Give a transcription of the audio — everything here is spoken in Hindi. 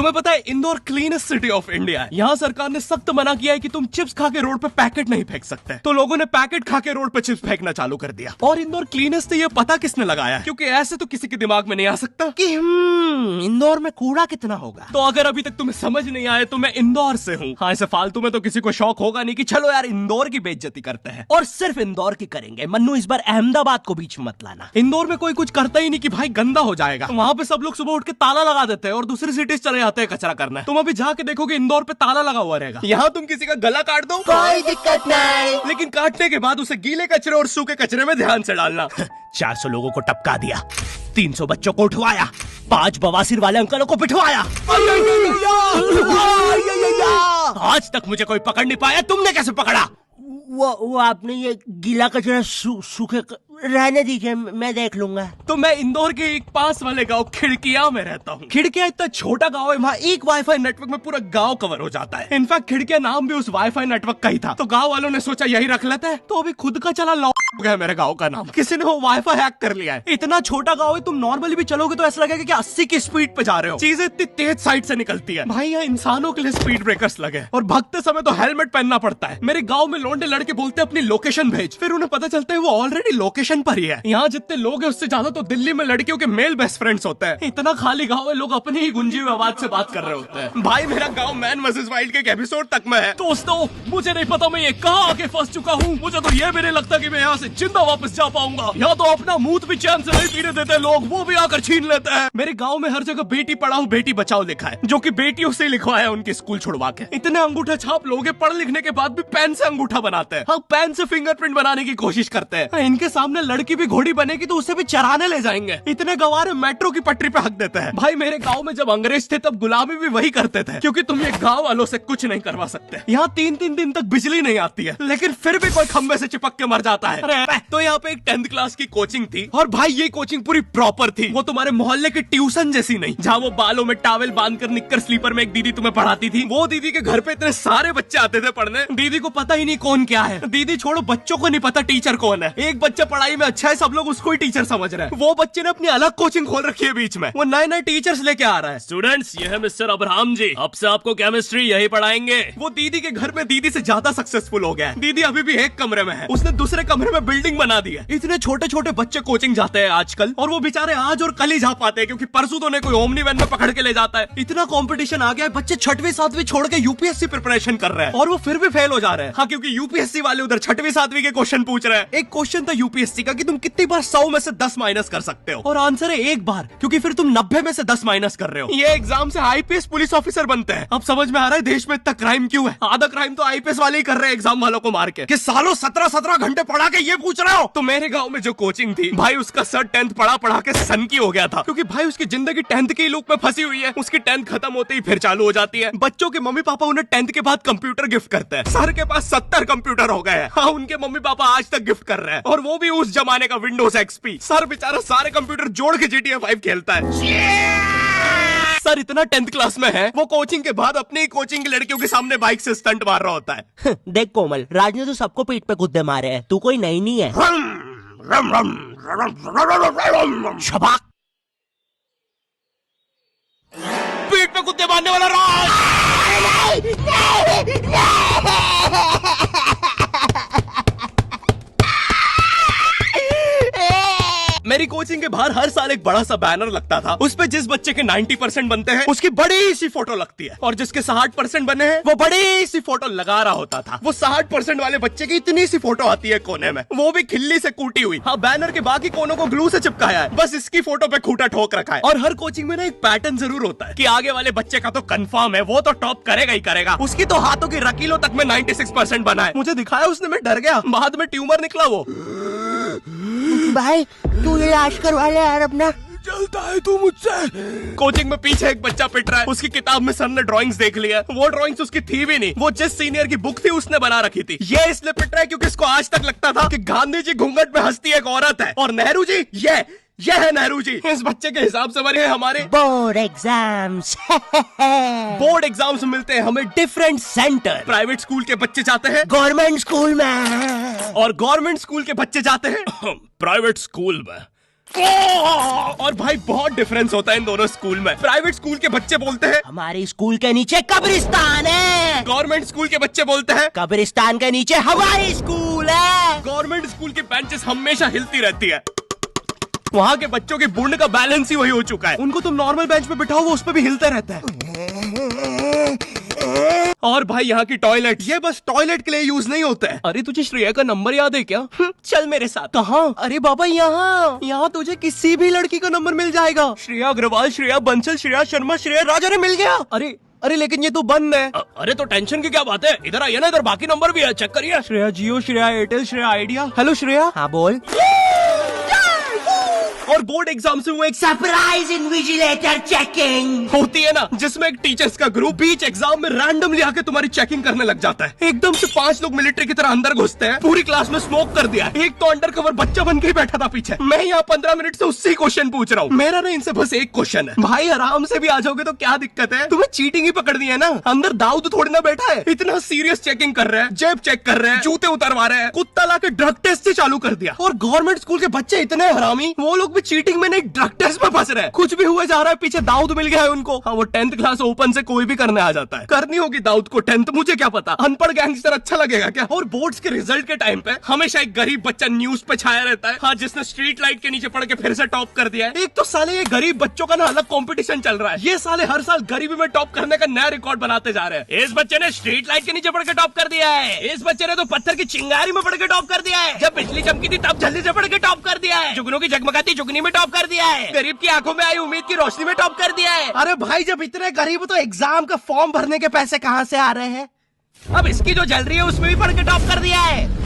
तुम्हें पता है Indore cleanest city of India है। यहाँ सरकार ने सख्त मना किया है कि तुम चिप्स खा के रोड पे पैकेट नहीं फेंक सकते, तो लोगों ने पैकेट खा के रोड पे चिप्स फेंकना चालू कर दिया। और इंदौर क्लीनेस्ट ये पता किसने लगाया, क्योंकि ऐसे तो किसी के दिमाग में नहीं आ सकता कि इंदौर में कूड़ा कितना होगा। तो अगर अभी तक तुम्हें समझ नहीं आया तो मैं इंदौर से हूँ। हाँ, ऐसे फालतू में तो किसी को शौक होगा नहीं कि चलो यार इंदौर की बेइज्जती करते हैं, और सिर्फ इंदौर की करेंगे। मन्नू इस बार अहमदाबाद को बीच में मत लाना। इंदौर में कोई कुछ करता ही नहीं कि भाई गंदा हो जाएगा, वहाँ पे सब लोग सुबह उठ के ताला लगा देते हैं और दूसरी सिटीज चले जाते हैं कचरा करना। तुम अभी जाके देखोगे इंदौर पे ताला लगा हुआ रहेगा। यहाँ तुम किसी का गला काट दो कोई दिक्कत नहीं, लेकिन काटने के बाद उसे गीले कचरे और सूखे कचरे में ध्यान से डालना। 400 लोगों को टपका दिया, 300 बच्चों को उठवाया, 5 बवासीर वाले अंकलों को पिटवाया। आज तक मुझे कोई पकड़ नहीं पाया, तुमने कैसे पकड़ा? वो आपने ये गीला कचरा सूखे रहने दीजिए, मैं देख लूंगा। तो मैं इंदौर के एक पास वाले गांव खिड़किया में रहता हूँ। खिड़किया इतना छोटा गांव है, वहाँ एक वाईफाई नेटवर्क में पूरा गांव कवर हो जाता है। इनफैक्ट खिड़किया नाम भी उस वाईफाई नेटवर्क का ही था, तो गांव वालों ने सोचा यही रख लेते हैं। तो अभी खुद का चला लॉ हो गया मेरे गांव का नाम। किसी ने वो वाईफाई हैक कर लिया है। इतना छोटा गाँव है, तुम नॉर्मली भी चलोगे तो ऐसा लगेगा कि 80 की स्पीड पे जा रहे हो। चीजें इतनी तेज साइड से निकलती है भाई। यहाँ इंसानों के लिए स्पीड ब्रेकर्स लगे और भगते समय तो हेलमेट पहनना पड़ता है। मेरे गाँव में लौंडे लड़के बोलते अपनी लोकेशन भेज, फिर उन्हें पता चलता है वो ऑलरेडी लोकेशन पर ही है। यहाँ जितने लोग हैं उससे ज्यादा तो दिल्ली में लड़कियों के मेल बेस्ट फ्रेंड्स होते हैं। इतना खाली गांव है, लोग अपनी ही गुंजी हुई आवाज से बात कर रहे होते हैं। भाई मेरा गांव मैन वर्सेस वाइल्ड के एक एपिसोड तक में है। दोस्तों मुझे नहीं पता मैं ये कहाँ आके फंस चुका हूँ। मुझे तो ये भी नहीं लगता कि मैं यहाँ से जिंदा वापस जा पाऊंगा। यहाँ तो अपना मूत भी चैन से नहीं पीने देते लोग, वो भी आकर छीन लेते हैं। मेरे गाँव में हर जगह बेटी पढ़ाओ बेटी बचाओ लिखा है, जो की बेटियों से लिखवाया उनके स्कूल छुड़वा के। इतने अंगूठा छाप लोग पढ़ लिखने के बाद भी पेन से अंगूठा बनाते हैं। हाँ, पेन से फिंगरप्रिंट बनाने की कोशिश करते हैं। इनके सामने लड़की भी घोड़ी बनेगी तो उसे भी चराने ले जाएंगे। इतने गवार मेट्रो की पटरी पे हक देते हैं। भाई मेरे गांव में जब अंग्रेज थे तब गुलामी भी वही करते थे, क्योंकि तुम ये गांव वालों से कुछ नहीं करवा सकते। यहाँ 3-3 दिन तक बिजली नहीं आती है, लेकिन फिर भी कोई खंबे से चिपक के मर जाता है। अरे तो यहाँ पे एक 10th क्लास की कोचिंग थी, और भाई ये कोचिंग पूरी प्रॉपर थी। वो तुम्हारे मोहल्ले की ट्यूशन जैसी नहीं, जहाँ वो बालों में टॉवेल बांधकर निक्कर स्लीपर में एक दीदी तुम्हें पढ़ाती थी। वो दीदी के घर पे इतने सारे बच्चे आते थे पढ़ने, दीदी को पता ही नहीं कौन क्या है। दीदी छोड़ो, बच्चों को नहीं पता टीचर कौन है। एक बच्चा पढ़ाई में अच्छा है, सब लोग उसको ही टीचर समझ रहे हैं। वो बच्चे ने अपनी अलग कोचिंग खोल रखी है बीच में, वो नए टीचर्स लेके आ रहा है। स्टूडेंट्स, ये है मिस्टर अब्राहम जी, अब से आपको केमिस्ट्री यही पढ़ाएंगे। वो दीदी के घर में दीदी से ज्यादा सक्सेसफुल हो गया है। दीदी अभी भी एक कमरे में है, उसने दूसरे कमरे में बिल्डिंग बना दी है। इतने छोटे छोटे बच्चे कोचिंग जाते हैं आजकल, और वो बेचारे आज और कल ही जा पाते हैं, क्योंकि परसों तो कोई ओमनी वैन में पकड़ के ले जाता है। इतना कंपटीशन आ गया है, बच्चे 6वीं 7वीं छोड़ के यूपीएससी प्रिपरेशन कर रहे हैं, और वो फिर भी फेल हो जा रहे हैं। हाँ, क्योंकि यूपीएससी वाले उधर 6वीं 7वीं के क्वेश्चन पूछ रहे हैं। एक क्वेश्चन था यूपीएससी का कि तुम कितनी बार 100 में से 10 माइनस कर सकते हो, और आंसर है एक बार, क्योंकि फिर तुम 90 में से 10 माइनस कर रहे हो। ये एग्जाम से आईपीएस पुलिस ऑफिसर बनते हैं। अब समझ में आ रहा है देश में इतना क्राइम क्यों है। आधा क्राइम तो आईपीएस वाले ही कर रहे हैं एग्जाम वालों को मार के, कि सालों 17-17 घंटे पढ़ा के ये पूछ रहे हो। तो मेरे गांव में जो कोचिंग थी भाई, उसका सर 10th पढ़ा के सन की हो गया था, क्योंकि भाई उसकी जिंदगी 10th के लूप में फंसी हुई है। उसकी 10th खत्म होते ही फिर चालू हो जाती है। बच्चों के मम्मी पापा उन्हें 10th के बाद कंप्यूटर गिफ्ट करते हैं। सर के पास 70 कंप्यूटर हो गए हैं। हाँ, उनके मम्मी पापा आज तक गिफ्ट कर रहे हैं, और वो भी उस जमाने का विंडोज एक्सपी। सर बेचारा सारे कंप्यूटर जोड़ के GTA 5 खेलता है। सर इतना 10th क्लास में है, वो कोचिंग के बाद अपनी ही कोचिंग की लड़कियों के सामने बाइक से स्टंट मार रहा होता है। देख कोमल, राज ने तो सबको पीठ पे कुत्ते मारे हैं, तू कोई नई नहीं है। शबाक, पीठ पे कुत्ते मारने वाला राज। मेरी कोचिंग के बाहर हर साल एक बड़ा सा बैनर लगता था, उस पे जिस बच्चे के 90% बनते हैं उसकी बड़ी सी फोटो लगती है, और जिसके 60% बने हैं वो बड़ी सी फोटो लगा रहा होता था। वो 60% वाले बच्चे की इतनी सी फोटो आती है कोने में, वो भी खिल्ली से कूटी हुई। हाँ, बैनर के बाकी कोनों को ग्लू से चिपकाया है, बस इसकी फोटो पे खूंटा ठोक रखा है। और हर कोचिंग में ना एक पैटर्न जरूर होता है कि आगे वाले बच्चे का तो कंफर्म है, वो तो टॉप करेगा ही करेगा। उसकी तो हाथों की रकीलों तक में 96% बना है। मुझे दिखाया उसने, मैं डर गया, बाद में ट्यूमर निकला वो। भाई तू इलाज करवा ले यार अपना। चलता है तू मुझसे। कोचिंग में पीछे एक बच्चा पिट रहा है, उसकी किताब में सर ने ड्राइंग्स देख लिया। वो ड्राइंग्स उसकी थी भी नहीं, वो जिस सीनियर की बुक थी उसने बना रखी थी। ये इसलिए पिट रहा है क्योंकि इसको आज तक लगता था कि गांधी जी घूंघट में हंसती एक औरत है, और नेहरू जी ये है नेहरू जी। इस बच्चे के हिसाब से बने हमारे बोर्ड एग्जाम्स। बोर्ड एग्जाम्स मिलते हैं हमें डिफरेंट सेंटर। प्राइवेट स्कूल के बच्चे जाते हैं गवर्नमेंट स्कूल में, और गवर्नमेंट स्कूल के बच्चे जाते हैं प्राइवेट स्कूल में। और भाई बहुत डिफरेंस होता है इन दोनों स्कूल में। प्राइवेट स्कूल के बच्चे बोलते हैं हमारे स्कूल के नीचे कब्रिस्तान है। गवर्नमेंट स्कूल के बच्चे बोलते हैं कब्रिस्तान के नीचे हमारी स्कूल है। गवर्नमेंट स्कूल की बेंचेस हमेशा हिलती रहती है। वहाँ के बच्चों के बुंड का बैलेंस ही वही हो चुका है। उनको तुम नॉर्मल बेंच पे बिठाओ वो उस पे भी हिलता रहता है। और भाई यहाँ की टॉयलेट ये बस टॉयलेट के लिए यूज नहीं होता है। अरे तुझे श्रेया का नंबर याद है क्या? चल मेरे साथ। कहाँ? अरे बाबा यहाँ तुझे किसी भी लड़की का नंबर मिल जाएगा। श्रेया अग्रवाल, श्रेया बंसल, श्रेया शर्मा, श्रेया राजा ने मिल गया। अरे लेकिन ये तो बंद है। अरे तो टेंशन की क्या बात है, इधर आइए ना, इधर बाकी नंबर भी है, चेक करिए। श्रेया जियो, श्रेया एयरटेल, श्रेया आइडिया। हेलो श्रेया। हाँ बोल। और बोर्ड एग्जाम से वो एक सरप्राइज इन्विजिलेटर चेकिंग होती है ना, जिसमें एक टीचर्स का ग्रुप बीच एग्जाम में रैंडमली आके तुम्हारी चेकिंग करने लग जाता है। एकदम से 5 लोग मिलिट्री की तरह अंदर घुसते हैं, पूरी क्लास में स्मोक कर दिया। एक तो अंडर कवर बच्चा बन के ही बैठा था पीछे। मैं यहाँ 15 मिनट से उससे ही क्वेश्चन पूछ रहा हूँ। मेरा ना इनसे बस एक क्वेश्चन है, भाई आराम से भी आ जाओगे तो क्या दिक्कत है? तुम्हें चीटिंग ही पकड़नी है ना, अंदर दाऊद थोड़ी ना बैठा है। इतना सीरियस चेकिंग कर रहे हैं, जेब चेक कर रहे हैं, जूते उतरवा रहे हैं, कुत्ता लाके ड्रग टेस्ट से चालू कर दिया। और गवर्नमेंट स्कूल के बच्चे इतने हरामी, वो लोग भी चीटिंग में नहीं ड्रग टेस्ट में फंस रहे हैं। कुछ भी हुए जा रहा है, पीछे दाऊद मिल गया है उनको। हाँ वो 10th क्लास ओपन से कोई भी करने आ जाता है। करनी होगी दाऊद को 10th, मुझे क्या पता, अनपढ़ गैंगस्टर अच्छा लगेगा क्या? और बोर्ड्स के रिजल्ट के टाइम पे हमेशा एक गरीब बच्चा न्यूज पे छाया रहता है, हाँ जिसने स्ट्रीट लाइट के नीचे पढ़ के फिर से टॉप कर दिया है। एक तो साले ये गरीब बच्चों का ना अलग कंपटीशन चल रहा है, ये साले हर साल गरीबी में टॉप करने का नया रिकॉर्ड बनाते जा रहे हैं। इस बच्चे ने स्ट्रीट लाइट के नीचे पढ़ के टॉप कर दिया है, इस बच्चे ने तो पत्थर की चिंगारी में पढ़ के टॉप कर दिया है, जब बिजली चमकी थी तब जल्दी से पढ़ के टॉप कर दिया है, जुगनों की जगमगाती जुगनी में टॉप कर दिया है, गरीब की आंखों में आई उम्मीद की रोशनी में टॉप कर दिया है। अरे भाई जब इतने गरीब हो तो एग्जाम का फॉर्म भरने के पैसे कहाँ से आ रहे हैं? अब इसकी जो जल रही है उसमें भी पढ़ के टॉप कर दिया है।